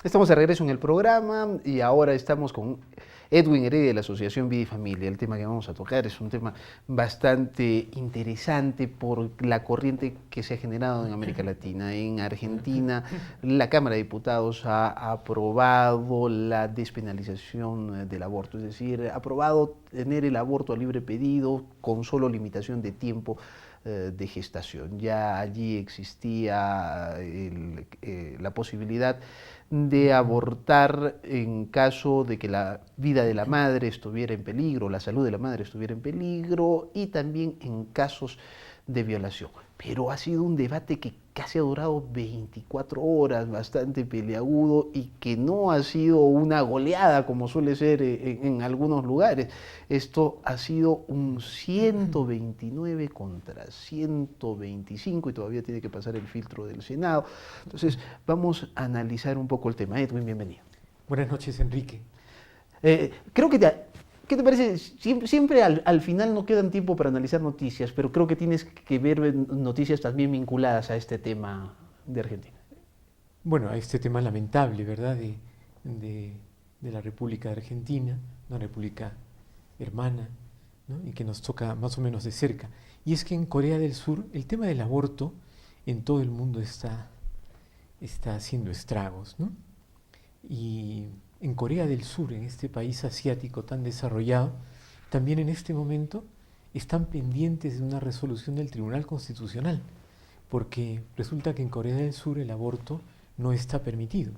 Estamos de regreso en el programa y ahora estamos con Edwin Heredia de la Asociación Vida y Familia. El tema que vamos a tocar es un tema bastante interesante por la corriente que se ha generado en América Latina. En Argentina, la Cámara de Diputados ha aprobado la despenalización del aborto, es decir, ha aprobado tener el aborto a libre pedido con solo limitación de tiempo de gestación. Ya allí existía la posibilidad de abortar en caso de que la vida de la madre estuviera en peligro, la salud de la madre estuviera en peligro y también en casos de violación. Pero ha sido un debate que casi ha durado 24 horas, bastante peleagudo y que no ha sido una goleada como suele ser en algunos lugares. Esto ha sido un 129 contra 125 y todavía tiene que pasar el filtro del Senado. Entonces, vamos a analizar un poco el tema. Edwin, bienvenido. Buenas noches, Enrique. Creo que ¿qué te parece? Siempre al final no quedan tiempo para analizar noticias, pero creo que tienes que ver noticias también vinculadas a este tema de Argentina. Bueno, a este tema lamentable, ¿verdad? De la República de Argentina, una república hermana, ¿no? Y que nos toca más o menos de cerca. Y es que en Corea del Sur el tema del aborto en todo el mundo está haciendo estragos, ¿no? Y en Corea del Sur, en este país asiático tan desarrollado, también en este momento están pendientes de una resolución del Tribunal Constitucional, porque resulta que en Corea del Sur el aborto no está permitido.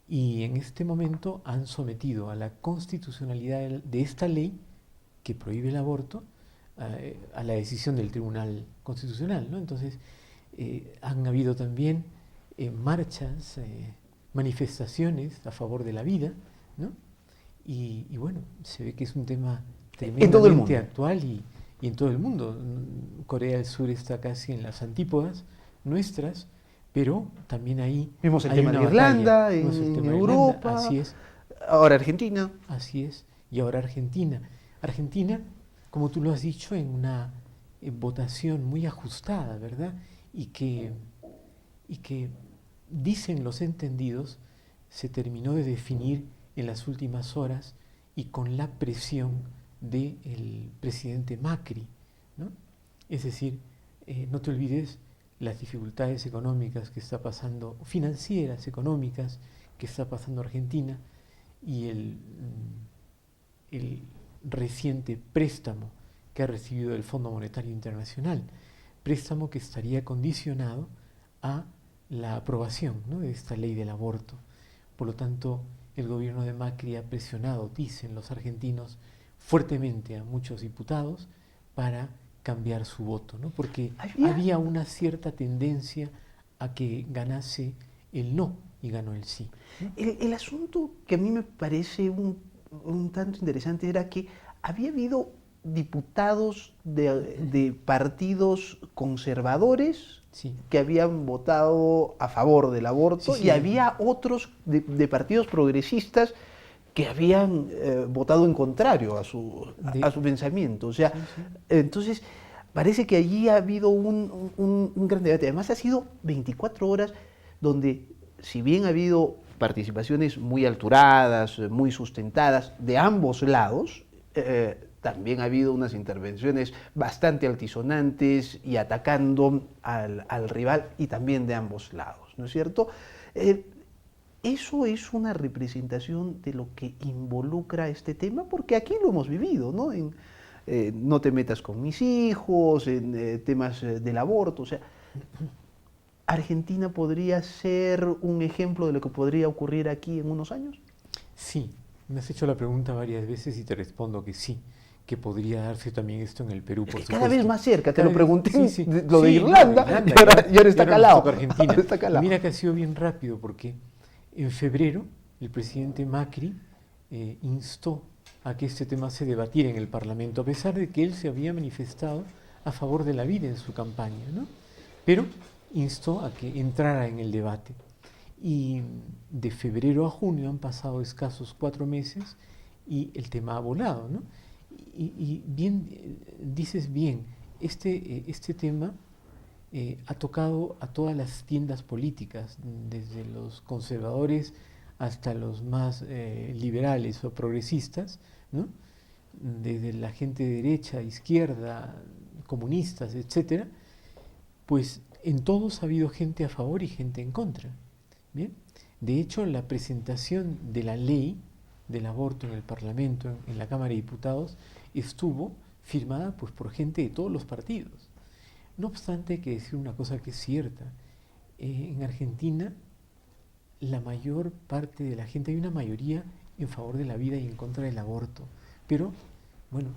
Y en este momento han sometido a la constitucionalidad de esta ley que prohíbe el aborto a la decisión del Tribunal Constitucional, ¿no? Entonces, han habido también marchas, manifestaciones a favor de la vida, ¿no? Y bueno, se ve que es un tema En todo el tremendamente mundo. actual y en todo el mundo. Corea del Sur está casi en las antípodas nuestras, pero también ahí Vimos el hay tema una de batalla. Irlanda, Vemos el en tema de Irlanda, Europa, ahora Argentina. así es, y ahora Argentina. Argentina, como tú lo has dicho, en una votación muy ajustada, ¿verdad? Y que dicen los entendidos, se terminó de definir en las últimas horas y con la presión del presidente Macri, ¿no? Es decir, no te olvides las dificultades económicas que está pasando, financieras, económicas, que está pasando Argentina y el reciente préstamo que ha recibido del Fondo Monetario Internacional, préstamo que estaría condicionado a la aprobación, ¿no?, de esta ley del aborto. Por lo tanto, el gobierno de Macri ha presionado, dicen los argentinos, fuertemente a muchos diputados para cambiar su voto, ¿no? Porque había una cierta tendencia a que ganase el no y ganó el sí, ¿no? El asunto que a mí me parece un tanto interesante era que había habido diputados de partidos conservadores Sí, que habían votado a favor del aborto sí, y había otros de partidos progresistas que habían votado en contrario a su pensamiento. O sea, sí, sí. entonces parece que allí ha habido un gran debate. Además ha sido 24 horas donde, si bien ha habido participaciones muy alturadas, muy sustentadas de ambos lados, también ha habido unas intervenciones bastante altisonantes y atacando al rival y también de ambos lados, ¿no es cierto? Eso es una representación de lo que involucra este tema, porque aquí lo hemos vivido, ¿no? No te metas con mis hijos, en temas del aborto, o sea, ¿Argentina podría ser un ejemplo de lo que podría ocurrir aquí en unos años? Sí, me has hecho la pregunta varias veces y te respondo que sí, que podría darse también esto en el Perú, Es por que cada vez supuesto. más cerca, te Cada lo vez, pregunté sí, sí, lo de sí, no, Irlanda, Irlanda, y ahora está nos calado. toca Argentina. Ahora está Y calado. mira que ha sido bien rápido porque en febrero el presidente Macri instó a que este tema se debatiera en el Parlamento, a pesar de que él se había manifestado a favor de la vida en su campaña, ¿no? Pero instó a que entrara en el debate. Y de febrero a junio han pasado escasos 4 meses y el tema ha volado, ¿no? Y bien, dices bien, este tema ha tocado a todas las tiendas políticas, desde los conservadores hasta los más liberales o progresistas, ¿no? Desde la gente de derecha, izquierda, comunistas, etcétera, pues en todos ha habido gente a favor y gente en contra. Bien, de hecho, la presentación de la ley del aborto en el Parlamento, en la Cámara de Diputados, estuvo firmada pues por gente de todos los partidos. No obstante, hay que decir una cosa que es cierta. En Argentina, la mayor parte de la gente, hay una mayoría en favor de la vida y en contra del aborto. Pero, bueno,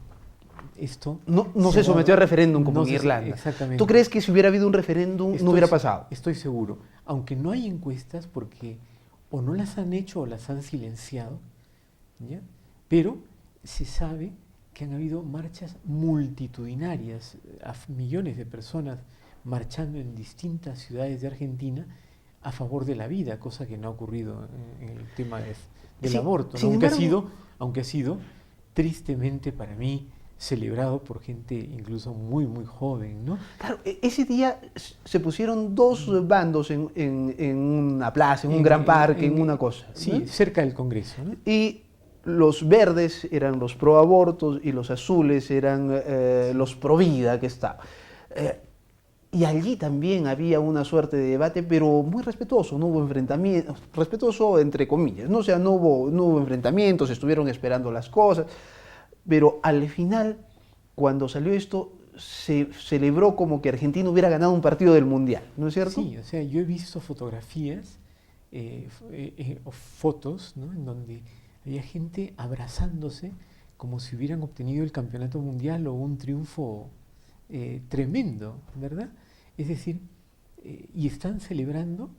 esto... No se sometió a referéndum como en Irlanda. Exactamente. ¿Tú crees que si hubiera habido un referéndum no hubiera pasado? Estoy seguro. Aunque no hay encuestas porque o no las han hecho o las han silenciado, ¿ya? Pero se sabe que han habido marchas multitudinarias, a millones de personas marchando en distintas ciudades de Argentina a favor de la vida, cosa que no ha ocurrido en el tema del aborto, ¿no? Aunque ha sido tristemente para mí celebrado por gente incluso muy, muy joven, ¿no? Claro, ese día se pusieron dos bandos en una plaza, en un gran parque, en una cosa. Sí, ¿no? cerca del Congreso, ¿no? Y los verdes eran los pro abortos y los azules eran los pro vida que estaban. Y allí también había una suerte de debate, pero muy respetuoso, no hubo enfrentamientos, respetuoso entre comillas, ¿no? O sea, no hubo enfrentamientos, estuvieron esperando las cosas, pero al final, cuando salió esto, se celebró como que Argentina hubiera ganado un partido del Mundial, ¿no es cierto? Sí, o sea, yo he visto fotografías o fotos, ¿no? En donde había gente abrazándose como si hubieran obtenido el campeonato mundial o un triunfo tremendo, ¿verdad? Es decir, y están celebrando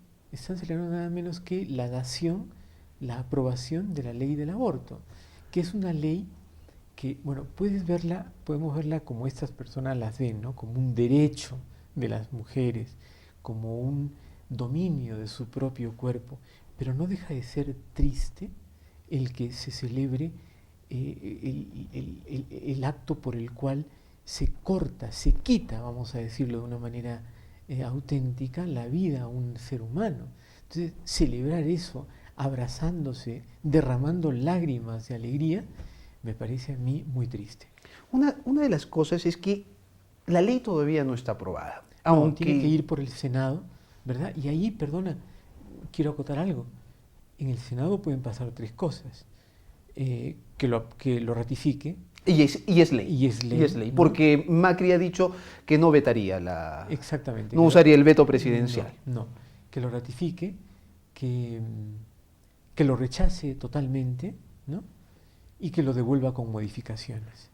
nada menos que la dación, la aprobación de la ley del aborto, que es una ley que, bueno, podemos verla como estas personas las ven, ¿no? Como un derecho de las mujeres, como un dominio de su propio cuerpo, pero no deja de ser triste el que se celebre el acto por el cual se corta, se quita, vamos a decirlo de una manera auténtica, la vida a un ser humano. Entonces, celebrar eso, abrazándose, derramando lágrimas de alegría, me parece a mí muy triste. Una de las cosas es que la ley todavía no está aprobada. Aunque tiene que ir por el Senado, ¿verdad? Y ahí, perdona, quiero acotar algo. En el Senado pueden pasar tres cosas. Que lo ratifique. Y es ley. Y es ley. ¿No? Porque Macri ha dicho que no vetaría la... Exactamente. No usaría el veto presidencial. No, que lo ratifique, que lo rechace totalmente, ¿no? Y que lo devuelva con modificaciones.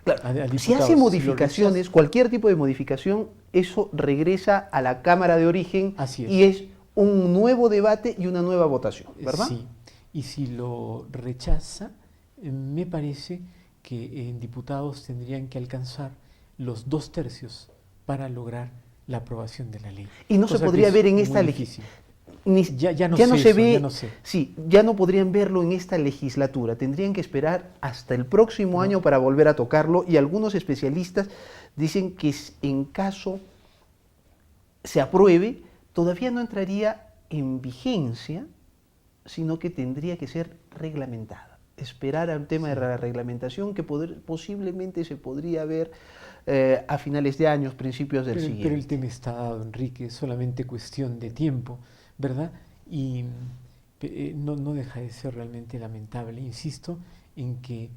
Claro, si hace modificaciones, cualquier tipo de modificación, eso regresa a la Cámara de Origen. Así es. Y es un nuevo debate y una nueva votación, ¿verdad? Sí, y si lo rechaza, me parece que en diputados tendrían que alcanzar los 2/3 para lograr la aprobación de la ley. Y no se podría ver en esta legislatura. Ya no podrían verlo en esta legislatura, tendrían que esperar hasta el próximo año para volver a tocarlo, y algunos especialistas dicen que en caso se apruebe, todavía no entraría en vigencia, sino que tendría que ser reglamentada. Esperar al tema de la reglamentación que posiblemente se podría ver a finales de años, principios del siguiente. Pero el tema está dado, Enrique, es solamente cuestión de tiempo, ¿verdad? Y no deja de ser realmente lamentable. Insisto en que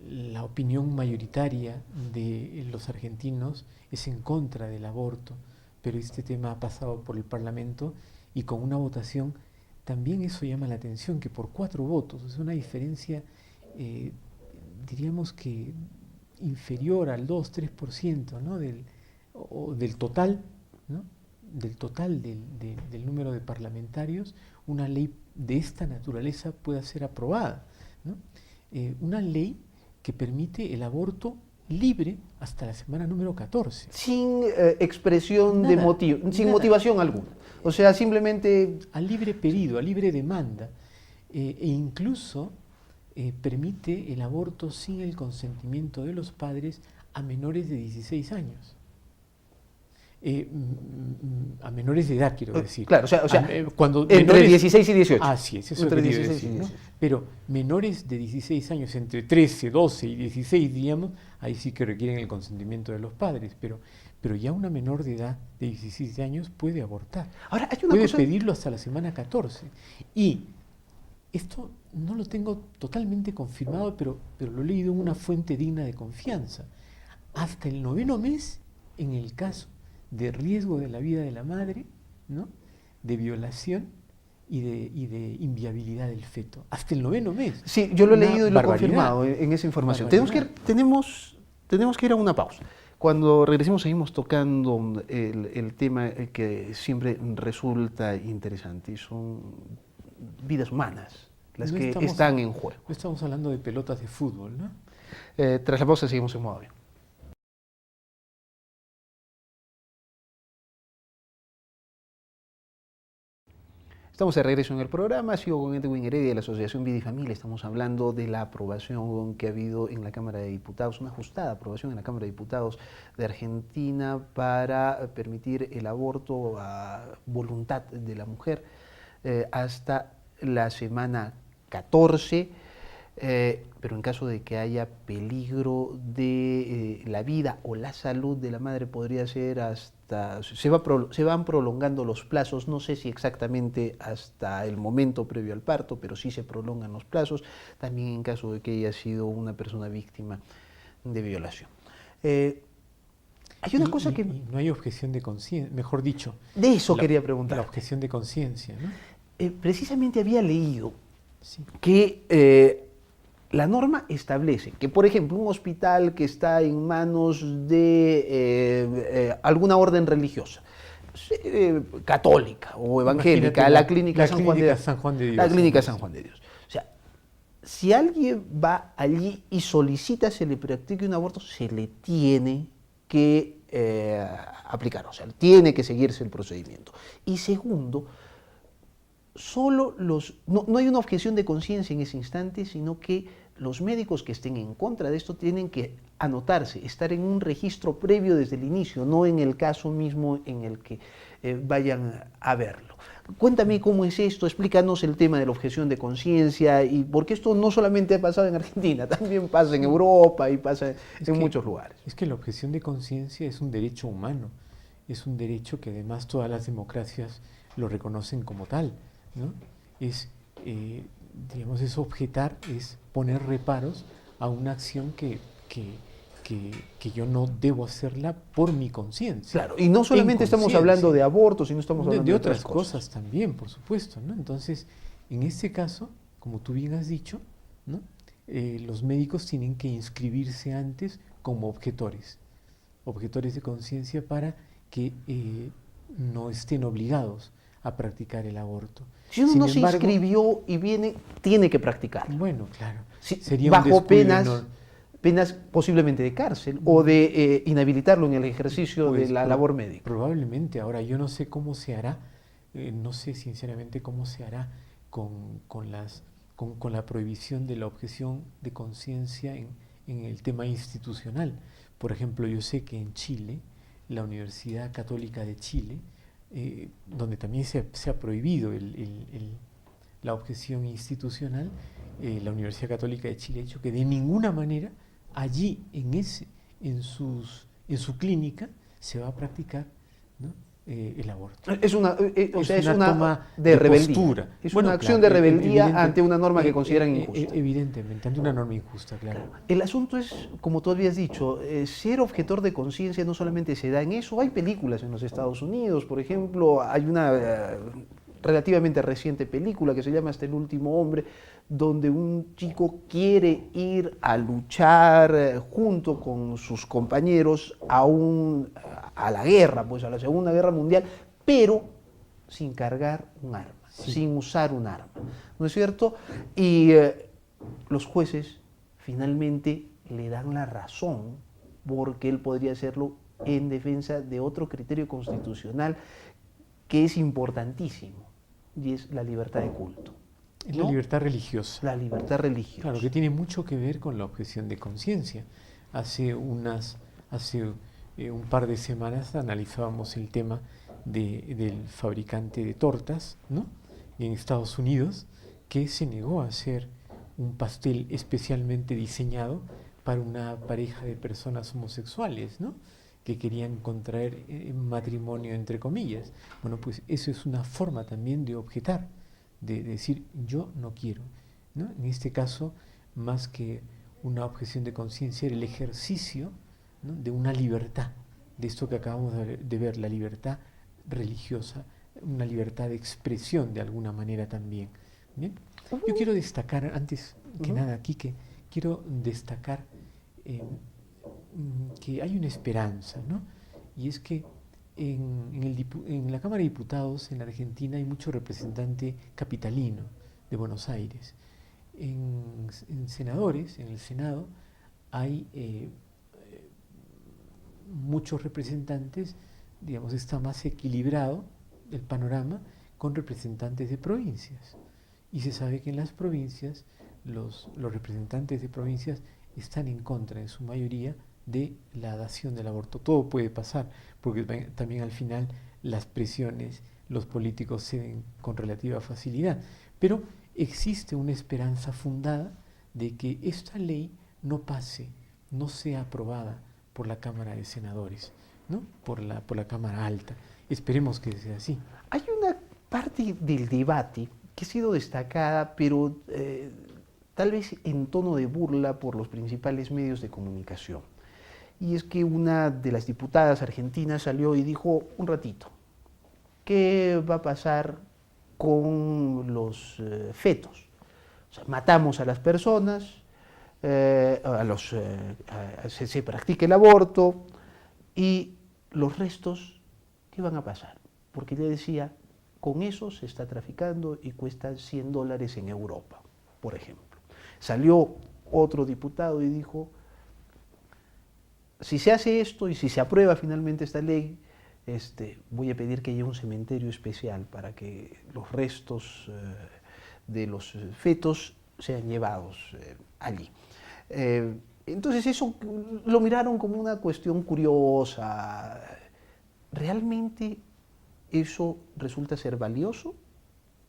la opinión mayoritaria de los argentinos es en contra del aborto, pero este tema ha pasado por el Parlamento y con una votación. También eso llama la atención, que por 4 votos, es una diferencia, diríamos que inferior al 2-3%, ¿no? del total, ¿no? Del total del número de parlamentarios, una ley de esta naturaleza pueda ser aprobada, ¿no? Una ley que permite el aborto libre hasta la semana número 14. Sin expresión de motivo, sin motivación alguna. O sea, simplemente... A libre pedido, a libre demanda. E incluso permite el aborto sin el consentimiento de los padres a menores de 16 años. a menores de edad, quiero decir. Claro, o sea cuando entre menores, 16 y 18. Así es, eso Entre quería 16 y decir, ¿no? 18. Pero menores de 16 años, entre 13, 12 y 16, digamos, ahí sí que requieren el consentimiento de los padres, pero ya una menor de edad de 17 años puede abortar. Ahora, hay una Puede cosa... pedirlo hasta la semana 14. Y esto no lo tengo totalmente confirmado, pero lo he leído en una fuente digna de confianza. Hasta el 9º mes, en el caso de riesgo de la vida de la madre, ¿no?, de violación y de inviabilidad del feto. Hasta el 9º mes. Sí, yo lo he Una leído y lo he barbaridad. confirmado en esa información. Barbaridad. Tenemos que ir a una pausa. Cuando regresemos seguimos tocando el tema que siempre resulta interesante, y son vidas humanas las No que estamos- están en juego. No estamos hablando de pelotas de fútbol, ¿no? Tras la pausa seguimos en modo avión. Estamos de regreso en el programa, sigo con Edwin Heredia de la Asociación Vida y Familia. Estamos hablando de la aprobación que ha habido en la Cámara de Diputados, una ajustada aprobación en la Cámara de Diputados de Argentina para permitir el aborto a voluntad de la mujer hasta la semana 14. Pero en caso de que haya peligro de la vida o la salud de la madre podría ser hasta, se van prolongando los plazos, no sé si exactamente hasta el momento previo al parto, pero sí se prolongan los plazos, también en caso de que haya sido una persona víctima de violación. Hay una cosa que... Y no hay objeción de conciencia, mejor dicho. De eso quería preguntar. La objeción de conciencia, ¿no? Precisamente había leído Sí. que la norma establece que, por ejemplo, un hospital que está en manos de alguna orden religiosa, católica o evangélica, Imagínate la clínica San Juan de Dios. La clínica San Juan de Dios. O sea, si alguien va allí y solicita se le practique un aborto, se le tiene que aplicar, o sea, tiene que seguirse el procedimiento. Y segundo, no hay una objeción de conciencia en ese instante, sino que los médicos que estén en contra de esto tienen que anotarse, estar en un registro previo desde el inicio, no en el caso mismo en el que vayan a verlo. Cuéntame cómo es esto, explícanos el tema de la objeción de conciencia, y porque esto no solamente ha pasado en Argentina, también pasa en Europa y pasa en muchos lugares. Es que la objeción de conciencia es un derecho humano, es un derecho que además todas las democracias lo reconocen como tal, ¿no? Digamos, es objetar, es poner reparos a una acción que yo no debo hacerla por mi conciencia. Claro, y no solamente estamos hablando de abortos, sino estamos hablando de otras cosas también, por supuesto, ¿no? Entonces, en este caso, como tú bien has dicho, ¿no?, los médicos tienen que inscribirse antes como objetores de conciencia para que no estén obligados a practicar el aborto. Si uno no se inscribió y viene, tiene que practicar. Bueno, claro. Sería bajo penas posiblemente de cárcel o de inhabilitarlo en el ejercicio de la labor médica. Probablemente. Ahora, yo no sé cómo se hará, no sé sinceramente cómo se hará con la prohibición de la objeción de conciencia en el tema institucional. Por ejemplo, yo sé que en Chile, la Universidad Católica de Chile, donde también se ha prohibido la objeción institucional, la Universidad Católica de Chile ha dicho que de ninguna manera allí en su clínica se va a practicar, ¿no?, el aborto. Es una toma de rebeldía. Postura. Es una acción de rebeldía ante una norma que consideran injusta. Evidentemente, ante una norma injusta, claro. El asunto es, como tú habías dicho, ser objetor de conciencia no solamente se da en eso. Hay películas en los Estados Unidos, por ejemplo, hay una relativamente reciente película que se llama Hasta el último hombre, donde un chico quiere ir a luchar junto con sus compañeros a la guerra, pues a la Segunda Guerra Mundial, pero sin cargar un arma, sin usar un arma, ¿no es cierto? Y los jueces finalmente le dan la razón, porque él podría hacerlo en defensa de otro criterio constitucional que es importantísimo, y es la libertad de culto. Es la libertad religiosa. La libertad religiosa. Claro, que tiene mucho que ver con la objeción de conciencia. Hace un par de semanas analizábamos el tema del fabricante de tortas, ¿no? En Estados Unidos, que se negó a hacer un pastel especialmente diseñado para una pareja de personas homosexuales, ¿no? Que querían contraer matrimonio entre comillas. Bueno, pues eso es una forma también de objetar, de decir yo no quiero, ¿no? En este caso, más que una objeción de conciencia, era el ejercicio, ¿no? De una libertad, de esto que acabamos de ver, la libertad religiosa, una libertad de expresión de alguna manera también. ¿Bien? Yo quiero destacar, antes que nada aquí, que quiero destacar que hay una esperanza, ¿no? Y es que en la Cámara de Diputados en la Argentina hay mucho representante capitalino de Buenos Aires. En senadores, en el Senado, hay muchos representantes, digamos, está más equilibrado el panorama con representantes de provincias. Y se sabe que en las provincias los representantes de provincias están en contra, en su mayoría, de la dación del aborto. Todo puede pasar, porque también al final las presiones, los políticos ceden con relativa facilidad. Pero existe una esperanza fundada de que esta ley no pase, no sea aprobada por la Cámara de Senadores, ¿no? por la Cámara Alta. Esperemos que sea así. Hay una parte del debate que ha sido destacada, pero tal vez en tono de burla por los principales medios de comunicación. Y es que una de las diputadas argentinas salió y dijo, un ratito, ¿qué va a pasar con los fetos? O sea, matamos a las personas, se practica el aborto, y los restos, ¿qué van a pasar? Porque le decía, con eso se está traficando y cuesta $100 en Europa, por ejemplo. Salió otro diputado y dijo, si se hace esto y si se aprueba finalmente esta ley, voy a pedir que haya un cementerio especial para que los restos de los fetos sean llevados allí. Entonces eso lo miraron como una cuestión curiosa. ¿Realmente eso resulta ser valioso?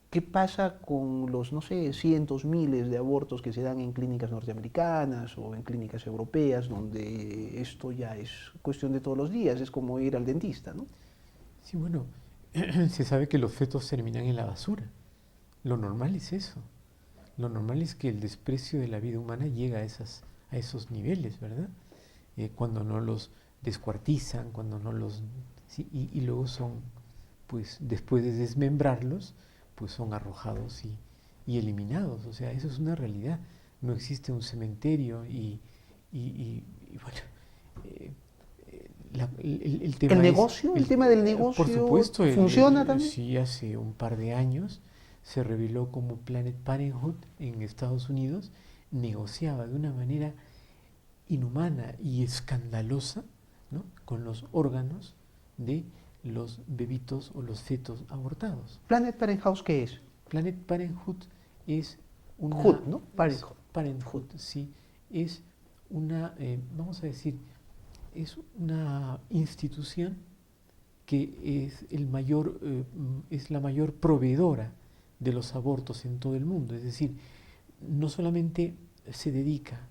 ¿Qué pasa con los, no sé, cientos, miles de abortos que se dan en clínicas norteamericanas o en clínicas europeas, donde esto ya es cuestión de todos los días, es como ir al dentista, ¿no? Sí, bueno, se sabe que los fetos terminan en la basura. Lo normal es eso. Lo normal es que el desprecio de la vida humana llega a esos niveles, ¿verdad? Cuando no los descuartizan, cuando no los... Sí, y luego son, pues, después de desmembrarlos, pues son arrojados y eliminados. O sea, eso es una realidad. No existe un cementerio y bueno, el tema ¿El negocio? ¿El tema del negocio por supuesto, funciona también? Sí, hace un par de años se reveló como Planned Parenthood en Estados Unidos negociaba de una manera inhumana y escandalosa, ¿no? Con los órganos de los bebitos o los fetos abortados. ¿Planned Parenthood qué es? Planned Parenthood es una... Hood, ¿no? Parenthood. Parenthood, sí. Es una, vamos a decir, es una institución que es es la mayor proveedora de los abortos en todo el mundo. Es decir, no solamente se dedica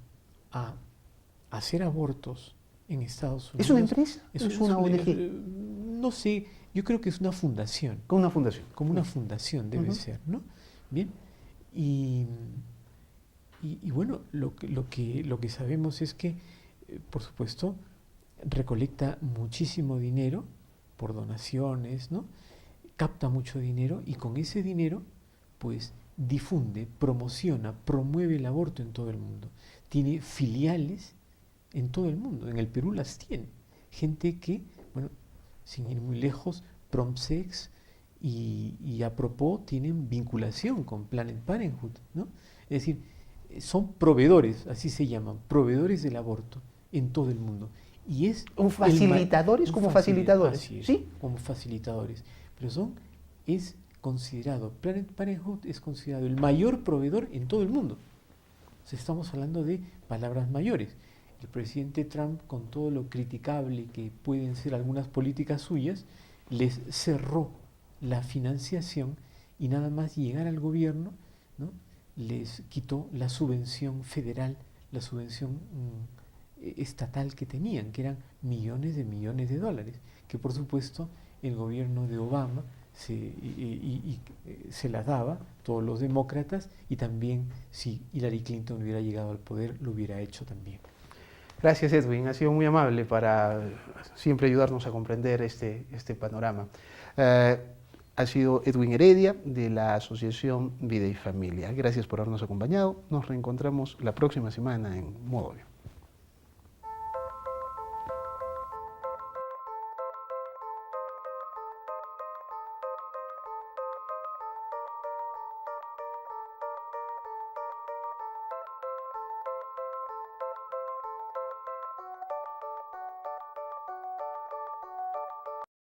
a hacer abortos en Estados Unidos. ¿Es una empresa? ¿Es una ONG? No sé, yo creo que es una fundación. Como una fundación. Como una fundación debe ser, ¿no? Bien. Y bueno, lo que sabemos es que, por supuesto, recolecta muchísimo dinero por donaciones, ¿no? Capta mucho dinero y con ese dinero, pues, difunde, promociona, promueve el aborto en todo el mundo. Tiene filiales en todo el mundo. En el Perú las tiene. Gente que, bueno, sin ir muy lejos, Promsex y Apropos tienen vinculación con Planned Parenthood, ¿no? Es decir, son proveedores, así se llaman, proveedores del aborto en todo el mundo. Y es facilitadores como facilitadores, ¿sí? Como facilitadores. Pero es considerado, Planned Parenthood es considerado el mayor proveedor en todo el mundo. O sea, estamos hablando de palabras mayores. el presidente Trump, con todo lo criticable que pueden ser algunas políticas suyas, les cerró la financiación y nada más llegar al gobierno, ¿no?, les quitó la subvención federal, la subvención estatal que tenían, que eran millones de dólares, que por supuesto el gobierno de Obama se las daba, todos los demócratas, y también si Hillary Clinton hubiera llegado al poder, lo hubiera hecho también. Gracias, Edwin, ha sido muy amable para siempre ayudarnos a comprender este panorama. Ha sido Edwin Heredia de la Asociación Vida y Familia. Gracias por habernos acompañado. Nos reencontramos la próxima semana en Modo Bio.